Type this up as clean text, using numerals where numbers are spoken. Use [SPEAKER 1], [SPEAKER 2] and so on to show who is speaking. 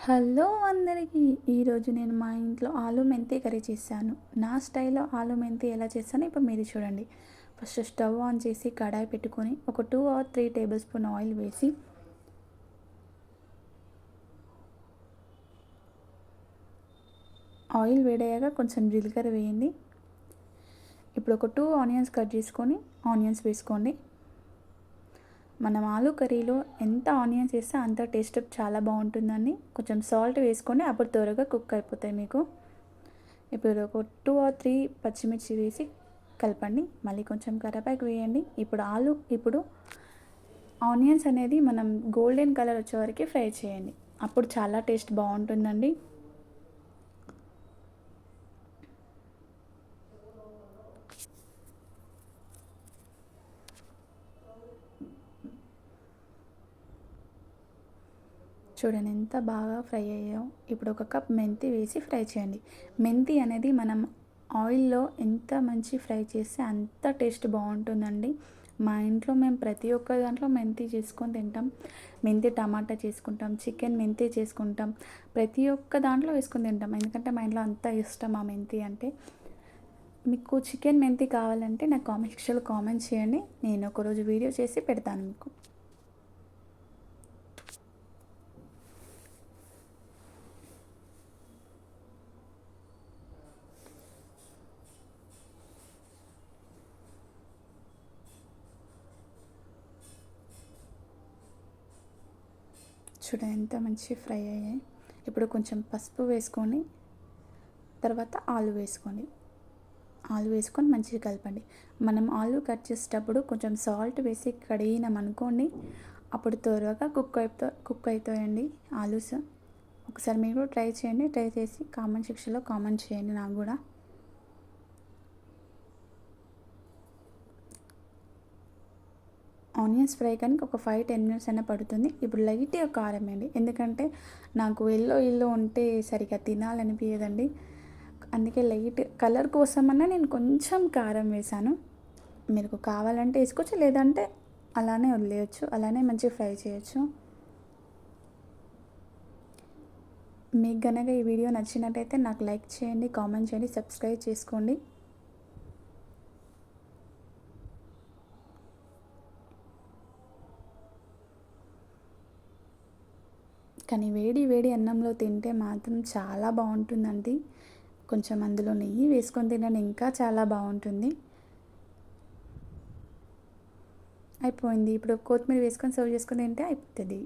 [SPEAKER 1] Hello అందరికీ! ఈరోజు నేను మా ఇంట్లో ఆలు మెంతి కర్రీ చేశాను. నా స్టైల్‌లో ఆలు మెంతి ఎలా చేశానో ఇప్పుడు మీరు చూడండి. ఫస్ట్ స్టవ్ ఆన్ చేసి కడాయి పెట్టుకొని ఒక 2 ఆర్ 3 టేబుల్ స్పూన్ ఆయిల్ వేసి ఆయిల్ వేడయ్యాక కొంచెం జీలకర్ర వేయండి. ఇప్పుడు ఒక 2 ఆనియన్స్ కట్ చేసుకొని ఆనియన్స్ వేసుకోండి. మనం ఆలు కర్రీలో ఎంత ఆనియన్స్ వేస్తే అంత టేస్ట్ చాలా బాగుంటుందండి. కొంచెం సాల్ట్ వేసుకోండి, అప్పుడు త్వరగా కుక్ అయిపోతాయి మీకు. ఇప్పుడు ఒక 2 ఆర్ 3 పచ్చిమిర్చి వేసి కలపండి. మళ్ళీ కొంచెం కరివేపాకు వేయండి. ఇప్పుడు ఆనియన్స్ అనేది మనం గోల్డెన్ కలర్ వచ్చే వరకు ఫ్రై చేయండి. అప్పుడు చాలా టేస్ట్ బాగుంటుందండి. చూడండి ఎంత బాగా ఫ్రై అయ్యాయో. ఇప్పుడు ఒక కప్ మెంతి వేసి ఫ్రై చేయండి. మెంతి అనేది మనం ఆయిల్లో ఎంత మంచి ఫ్రై చేస్తే అంత టేస్ట్ బాగుంటుందండి. మా ఇంట్లో మేము ప్రతి ఒక్క దాంట్లో మెంతి చేసుకొని తింటాం. మెంతి టమాటా చేసుకుంటాం, చికెన్ మెంతి చేసుకుంటాం, ప్రతి ఒక్క దాంట్లో వేసుకొని తింటాం. ఎందుకంటే మా ఇంట్లో అంత ఇష్టం ఆ మెంతి అంటే. మీకు చికెన్ మెంతి కావాలంటే నాకు కామెంట్ సెక్షన్లో కామెంట్ చేయండి. నేను ఒకరోజు వీడియో చేసి పెడతాను మీకు. చూడండి ఎంత మంచి ఫ్రై అయ్యాయి. ఇప్పుడు కొంచెం పసుపు వేసుకొని తర్వాత ఆలు వేసుకోండి. ఆలు వేసుకొని మంచిగా కలపండి. మనం ఆలు కట్ చేసేటప్పుడు కొంచెం సాల్ట్ వేసి కడిగినామనుకోండి, అప్పుడు త్వరగా కుక్ అవుతాయండి ఆలూస్. ఒకసారి మీరు కూడా ట్రై చేయండి. ట్రై చేసి కామెంట్ సెక్షన్లో కామెంట్ చేయండి నాకు కూడా. ఆనియన్స్ ఫ్రై కానీ ఒక 5-10 మినిట్స్ అయినా పడుతుంది. ఇప్పుడు లైట్గా కారం వేయండి, ఎందుకంటే నాకు ఎల్లో ఉంటే సరిగ్గా తినాలనిపించదండి. అందుకే లైట్ కలర్ కోసమన్నా నేను కొంచెం కారం వేసాను. మీకు కావాలంటే వేసుకోవచ్చు, లేదంటే అలానే వదిలేయచ్చు, అలానే మంచిగా ఫ్రై చేయొచ్చు. మీకు కనుక ఈ వీడియో నచ్చినట్టయితే నాకు లైక్ చేయండి, కామెంట్ చేయండి, సబ్స్క్రైబ్ చేసుకోండి. కానీ వేడి వేడి అన్నంలో తింటే మాత్రం చాలా బాగుంటుందండి. కొంచెం అందులో నెయ్యి వేసుకొని తినండి, ఇంకా చాలా బాగుంటుంది. అయిపోయింది. ఇప్పుడు కొత్తిమీర వేసుకొని సర్వ్ చేసుకొని తింటే అయిపోతుంది.